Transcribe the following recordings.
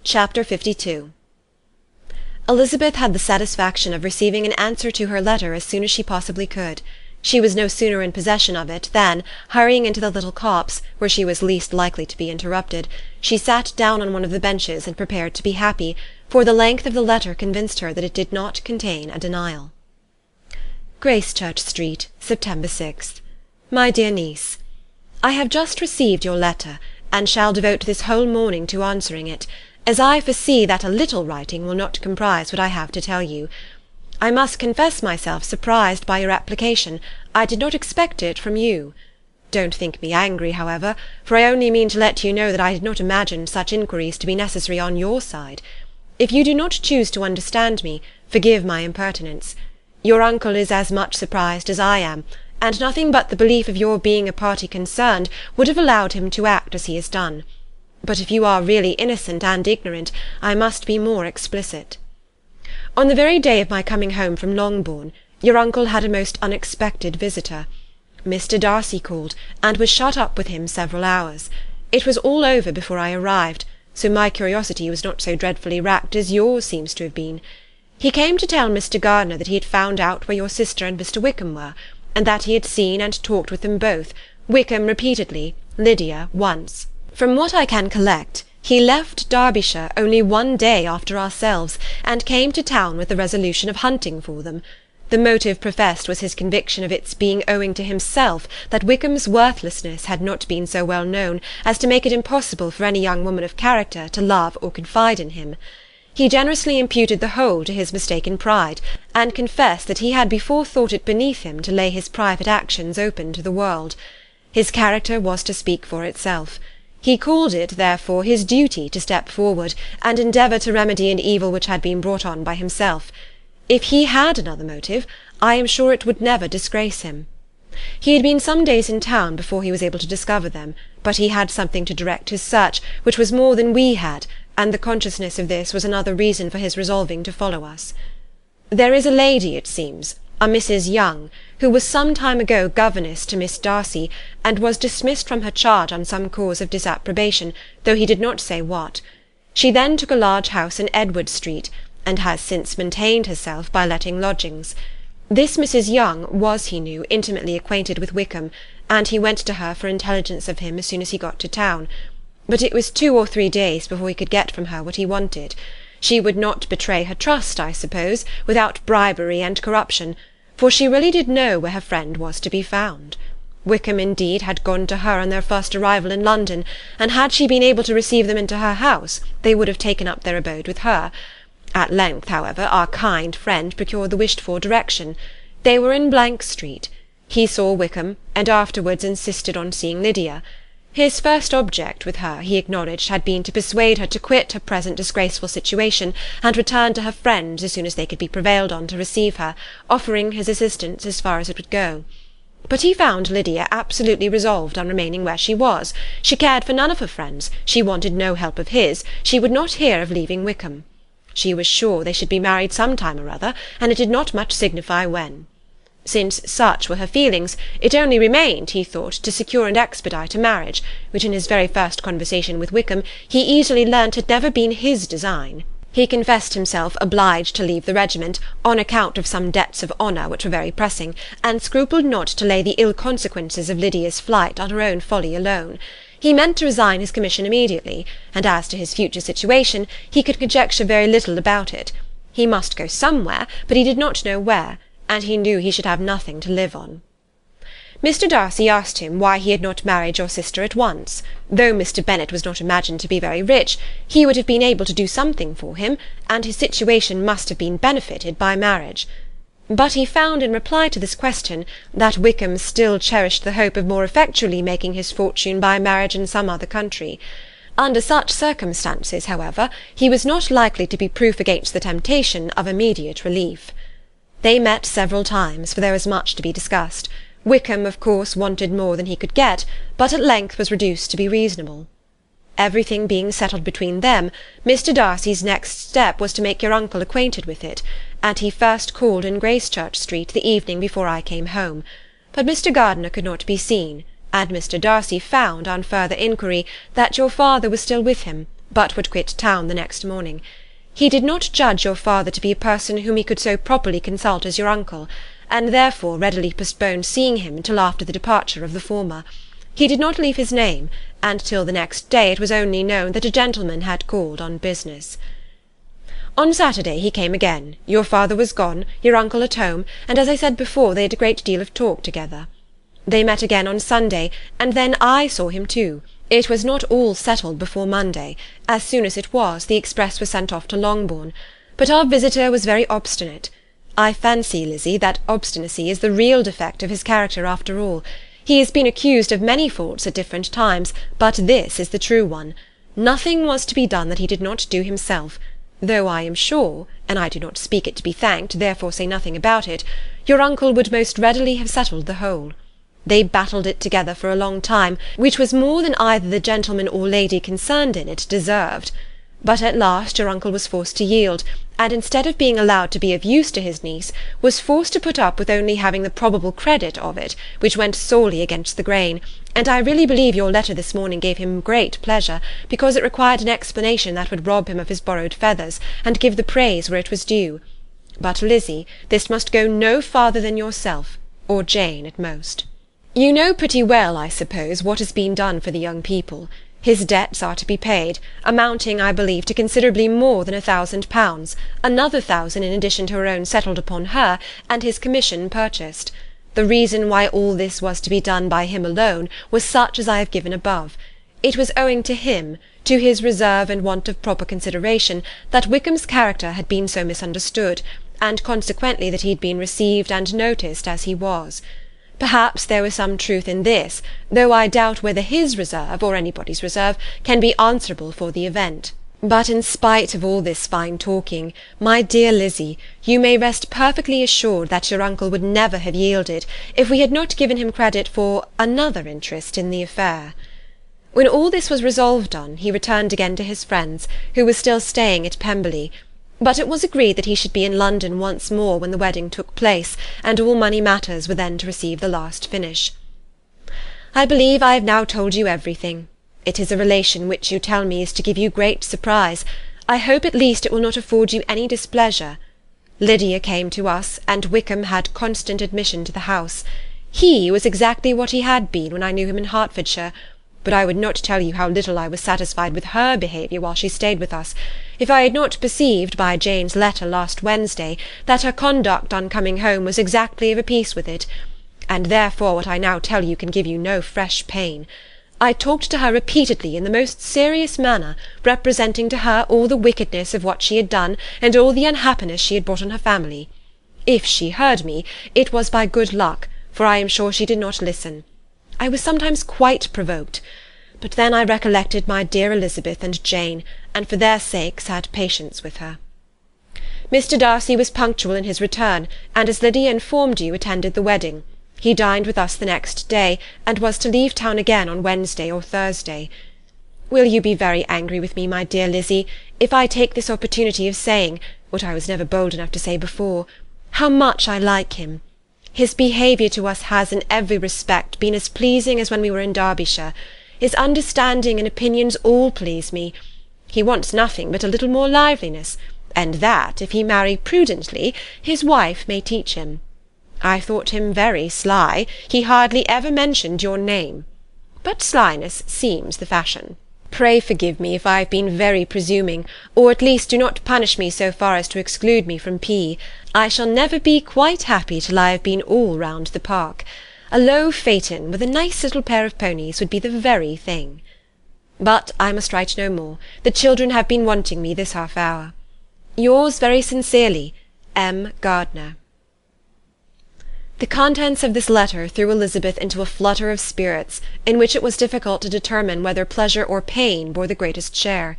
Chapter 52. Elizabeth had the satisfaction of receiving an answer to her letter as soon as she possibly could. She was no sooner in possession of it than, hurrying into the little copse, where she was least likely to be interrupted, she sat down on one of the benches and prepared to be happy, for the length of the letter convinced her that it did not contain a denial. Gracechurch Street, September 6th. My dear niece, I have just received your letter, and shall devote this whole morning to answering it, as I foresee that a little writing will not comprise what I have to tell you. I must confess myself surprised by your application. I did not expect it from you. Don't think me angry, however, for I only mean to let you know that I did not imagine such inquiries to be necessary on your side. If you do not choose to understand me, forgive my impertinence. Your uncle is as much surprised as I am, and nothing but the belief of your being a party concerned would have allowed him to act as he has done. But if you are really innocent and ignorant, I must be more explicit. On the very day of my coming home from Longbourn, your uncle had a most unexpected visitor. Mr. Darcy called, and was shut up with him several hours. It was all over before I arrived, so my curiosity was not so dreadfully racked as yours seems to have been. He came to tell Mr. Gardiner that he had found out where your sister and Mr. Wickham were, and that he had seen and talked with them both, Wickham repeatedly, Lydia once. From what I can collect, he left Derbyshire only one day after ourselves, and came to town with the resolution of hunting for them. The motive professed was his conviction of its being owing to himself that Wickham's worthlessness had not been so well known as to make it impossible for any young woman of character to love or confide in him. He generously imputed the whole to his mistaken pride, and confessed that he had before thought it beneath him to lay his private actions open to the world. His character was to speak for itself. He called it, therefore, his duty to step forward, and endeavour to remedy an evil which had been brought on by himself. If he had another motive, I am sure it would never disgrace him. He had been some days in town before he was able to discover them, but he had something to direct his search, which was more than we had, and the consciousness of this was another reason for his resolving to follow us. There is a lady, it seems, a Mrs. Young, who was some time ago governess to Miss Darcy, and was dismissed from her charge on some cause of disapprobation, though he did not say what. She then took a large house in Edward Street, and has since maintained herself by letting lodgings. This Mrs. Young was, he knew, intimately acquainted with Wickham, and he went to her for intelligence of him as soon as he got to town. But it was 2 or 3 days before he could get from her what he wanted. She would not betray her trust, I suppose, without bribery and corruption, for she really did know where her friend was to be found. Wickham, indeed, had gone to her on their first arrival in London, and had she been able to receive them into her house, they would have taken up their abode with her. At length, however, our kind friend procured the wished-for direction. They were in Street. He saw Wickham, and afterwards insisted on seeing Lydia. His first object with her, he acknowledged, had been to persuade her to quit her present disgraceful situation, and return to her friends as soon as they could be prevailed on to receive her, offering his assistance as far as it would go. But he found Lydia absolutely resolved on remaining where she was. She cared for none of her friends, she wanted no help of his, she would not hear of leaving Wickham. She was sure they should be married some time or other, and it did not much signify when. Since such were her feelings, it only remained, he thought, to secure and expedite a marriage, which in his very first conversation with Wickham he easily learnt had never been his design. He confessed himself obliged to leave the regiment, on account of some debts of honour which were very pressing, and scrupled not to lay the ill consequences of Lydia's flight on her own folly alone. He meant to resign his commission immediately, and as to his future situation, he could conjecture very little about it. He must go somewhere, but he did not know where, and he knew he should have nothing to live on. Mr. Darcy asked him why he had not married your sister at once. Though Mr. Bennet was not imagined to be very rich, he would have been able to do something for him, and his situation must have been benefited by marriage. But he found in reply to this question that Wickham still cherished the hope of more effectually making his fortune by marriage in some other country. Under such circumstances, however, he was not likely to be proof against the temptation of immediate relief. They met several times, for there was much to be discussed. Wickham, of course, wanted more than he could get, but at length was reduced to be reasonable. Everything being settled between them, Mr. Darcy's next step was to make your uncle acquainted with it, and he first called in Gracechurch Street the evening before I came home. But Mr. Gardiner could not be seen, and Mr. Darcy found, on further inquiry, that your father was still with him, but would quit town the next morning. He did not judge your father to be a person whom he could so properly consult as your uncle, and therefore readily postponed seeing him until after the departure of the former. He did not leave his name, and till the next day it was only known that a gentleman had called on business. On Saturday he came again. Your father was gone, your uncle at home, and as I said before, they had a great deal of talk together. They met again on Sunday, and then I saw him too. It was not all settled before Monday. As soon as it was, the express was sent off to Longbourn. But our visitor was very obstinate. I fancy, Lizzie, that obstinacy is the real defect of his character after all. He has been accused of many faults at different times, but this is the true one. Nothing was to be done that he did not do himself, though I am sure, and I do not speak it to be thanked, therefore say nothing about it, your uncle would most readily have settled the whole. They battled it together for a long time, which was more than either the gentleman or lady concerned in it deserved. But at last your uncle was forced to yield, and instead of being allowed to be of use to his niece, was forced to put up with only having the probable credit of it, which went sorely against the grain, and I really believe your letter this morning gave him great pleasure, because it required an explanation that would rob him of his borrowed feathers, and give the praise where it was due. But, Lizzie, this must go no farther than yourself, or Jane at most. You know pretty well, I suppose, what has been done for the young people. His debts are to be paid, amounting, I believe, to considerably more than £1,000, another 1,000 in addition to her own settled upon her, and his commission purchased. The reason why all this was to be done by him alone was such as I have given above. It was owing to him, to his reserve and want of proper consideration, that Wickham's character had been so misunderstood, and consequently that he had been received and noticed as he was. Perhaps there was some truth in this, though I doubt whether his reserve, or anybody's reserve, can be answerable for the event. But in spite of all this fine talking, my dear Lizzie, you may rest perfectly assured that your uncle would never have yielded, if we had not given him credit for another interest in the affair. When all this was resolved on, he returned again to his friends, who were still staying at Pemberley, but it was agreed that he should be in London once more when the wedding took place, and all money matters were then to receive the last finish. I believe I have now told you everything. It is a relation which you tell me is to give you great surprise. I hope at least it will not afford you any displeasure. Lydia came to us, and Wickham had constant admission to the house. He was exactly what he had been when I knew him in Hertfordshire, but I would not tell you how little I was satisfied with her behaviour while she stayed with us, if I had not perceived by Jane's letter last Wednesday that her conduct on coming home was exactly of a piece with it, and therefore what I now tell you can give you no fresh pain. I talked to her repeatedly in the most serious manner, representing to her all the wickedness of what she had done, and all the unhappiness she had brought on her family. If she heard me, it was by good luck, for I am sure she did not listen. I was sometimes quite provoked, but then I recollected my dear Elizabeth and Jane, and for their sakes had patience with her. Mr. Darcy was punctual in his return, and as Lydia informed you, attended the wedding. He dined with us the next day, and was to leave town again on Wednesday or Thursday. Will you be very angry with me, my dear Lizzie, if I take this opportunity of saying, what I was never bold enough to say before, how much I like him? His behaviour to us has in every respect been as pleasing as when we were in Derbyshire. His understanding and opinions all please me. He wants nothing but a little more liveliness, and that, if he marry prudently, his wife may teach him. I thought him very sly. He hardly ever mentioned your name. But slyness seems the fashion. Pray forgive me if I have been very presuming, or at least do not punish me so far as to exclude me from P. I shall never be quite happy till I have been all round the park. A low phaeton with a nice little pair of ponies would be the very thing. But I must write no more. The children have been wanting me this half-hour. Yours very sincerely, M. Gardiner. The contents of this letter threw Elizabeth into a flutter of spirits, in which it was difficult to determine whether pleasure or pain bore the greatest share.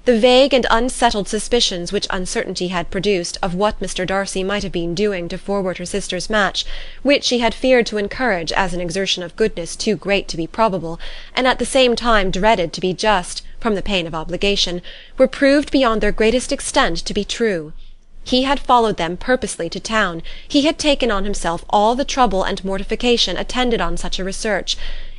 The vague and unsettled suspicions which uncertainty had produced of what Mr. Darcy might have been doing to forward her sister's match, which she had feared to encourage as an exertion of goodness too great to be probable, and at the same time dreaded to be just, from the pain of obligation, were proved beyond their greatest extent to be true. He had followed them purposely to town. He had taken on himself all the trouble and mortification attendant on such a research.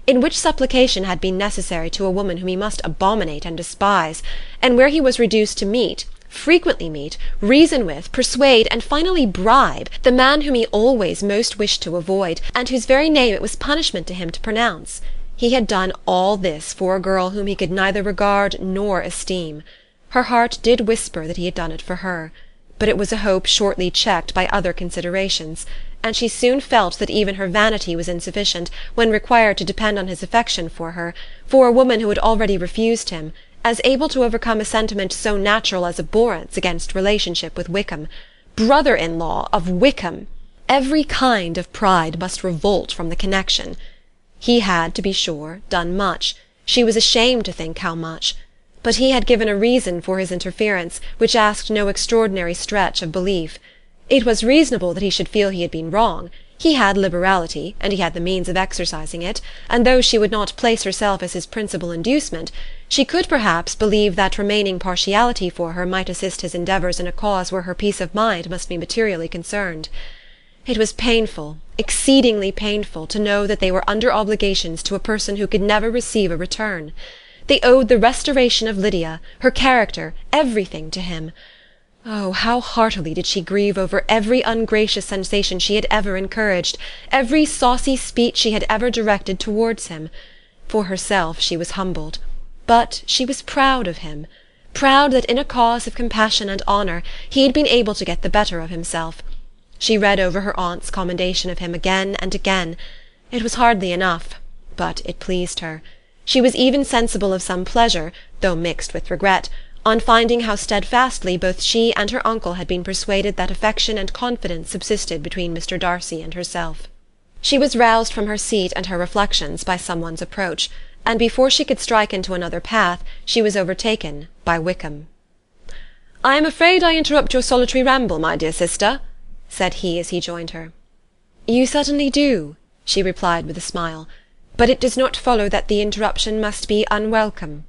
in which supplication had been necessary to a woman whom he must abominate and despise, and where he was reduced to meet, frequently meet, reason with, persuade, and finally bribe the man whom he always most wished to avoid, and whose very name it was punishment to him to pronounce. He had done all this for a girl whom he could neither regard nor esteem. Her heart did whisper that he had done it for her, but it was a hope shortly checked by other considerations, and she soon felt that even her vanity was insufficient, when required to depend on his affection for her, for a woman who had already refused him, as able to overcome a sentiment so natural as abhorrence against relationship with Wickham. Brother-in-law of Wickham! Every kind of pride must revolt from the connection. He had, to be sure, done much. She was ashamed to think how much. But he had given a reason for his interference, which asked no extraordinary stretch of belief. It was reasonable that he should feel he had been wrong. He had liberality, and he had the means of exercising it, and though she would not place herself as his principal inducement, she could perhaps believe that remaining partiality for her might assist his endeavours in a cause where her peace of mind must be materially concerned. It was painful, exceedingly painful, to know that they were under obligations to a person who could never receive a return. They owed the restoration of Lydia, her character, everything to him. Oh, how heartily did she grieve over every ungracious sensation she had ever encouraged, every saucy speech she had ever directed towards him. For herself she was humbled, but she was proud of him, proud that in a cause of compassion and honour he had been able to get the better of himself. She read over her aunt's commendation of him again and again. It was hardly enough, but it pleased her. She was even sensible of some pleasure, though mixed with regret, on finding how steadfastly both she and her uncle had been persuaded that affection and confidence subsisted between Mr. Darcy and herself. She was roused from her seat and her reflections by some one's approach, and before she could strike into another path she was overtaken by Wickham. "I am afraid I interrupt your solitary ramble, my dear sister," said he as he joined her. "You certainly do," she replied with a smile, "but it does not follow that the interruption must be unwelcome."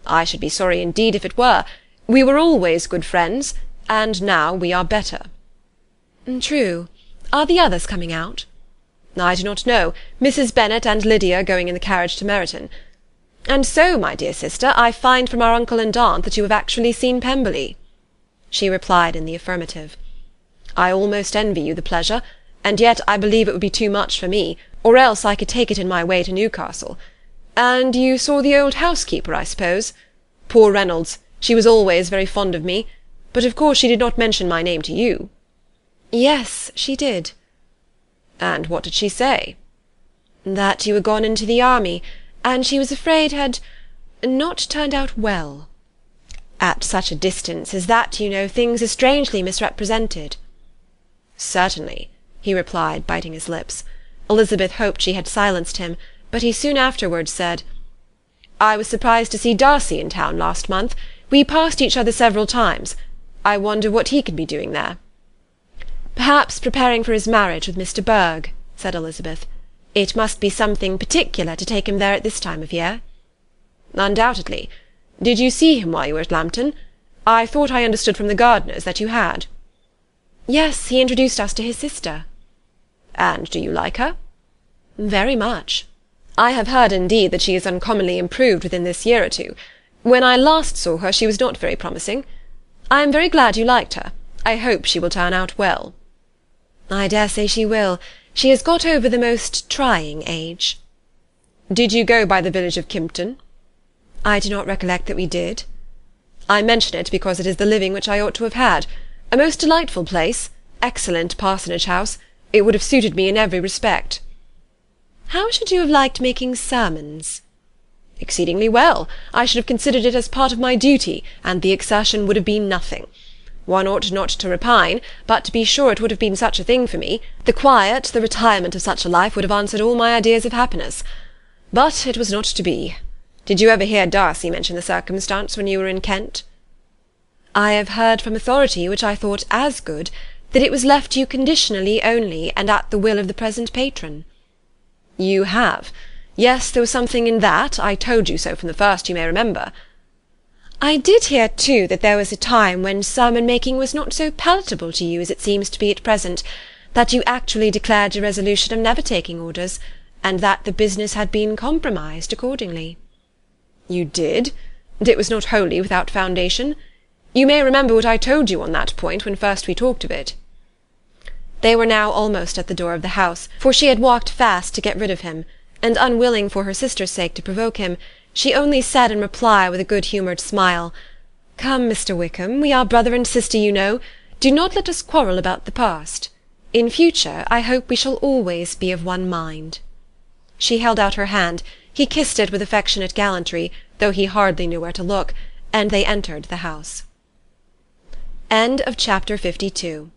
"I should be sorry indeed if it were. We were always good friends, and now we are better." "True. Are the others coming out?" "I do not know. Mrs. Bennet and Lydia are going in the carriage to Meryton. And so, my dear sister, I find from our uncle and aunt that you have actually seen Pemberley." She replied in the affirmative. "I almost envy you the pleasure, and yet I believe it would be too much for me, or else I could take it in my way to Newcastle. And you saw the old housekeeper, I suppose? Poor Reynolds, she was always very fond of me, but of course she did not mention my name to you." "Yes, she did." "And what did she say?" "That you had gone into the army, and she was afraid had not turned out well. At such a distance as that, you know, things are strangely misrepresented." "Certainly," he replied, biting his lips. Elizabeth hoped she had silenced him, but he soon afterwards said, "I was surprised to see Darcy in town last month. We passed each other several times. I wonder what he can be doing there." "Perhaps preparing for his marriage with Mr. Berg," said Elizabeth. "It must be something particular to take him there at this time of year." "Undoubtedly. Did you see him while you were at Lambton? I thought I understood from the gardeners that you had." "Yes, he introduced us to his sister." "And do you like her?" "Very much." "I have heard, indeed, that she is uncommonly improved within this year or two. When I last saw her she was not very promising. I am very glad you liked her. I hope she will turn out well." "I dare say she will. She has got over the most trying age." "Did you go by the village of Kympton?" "I do not recollect that we did." "I mention it because it is the living which I ought to have had. A most delightful place, excellent parsonage house. It would have suited me in every respect." "How should you have liked making sermons?" "Exceedingly well. I should have considered it as part of my duty, and the exertion would have been nothing. One ought not to repine, but to be sure it would have been such a thing for me. The quiet, the retirement of such a life would have answered all my ideas of happiness. But it was not to be. Did you ever hear Darcy mention the circumstance when you were in Kent?" "I have heard from authority, which I thought as good, that it was left you conditionally only, and at the will of the present patron." "You have? Yes, there was something in that. I told you so from the first, you may remember." "I did hear, too, that there was a time when sermon-making was not so palatable to you as it seems to be at present, that you actually declared your resolution of never taking orders, and that the business had been compromised accordingly. You did? And it was not wholly without foundation? You may remember what I told you on that point when first we talked of it. They were now almost at the door of the house, for she had walked fast to get rid of him, and unwilling for her sister's sake to provoke him, she only said in reply with a good-humoured smile, "Come, Mr. Wickham, we are brother and sister, you know. Do not let us quarrel about the past. In future I hope we shall always be of one mind." She held out her hand. He kissed it with affectionate gallantry, though he hardly knew where to look, and they entered the house. End of chapter 52.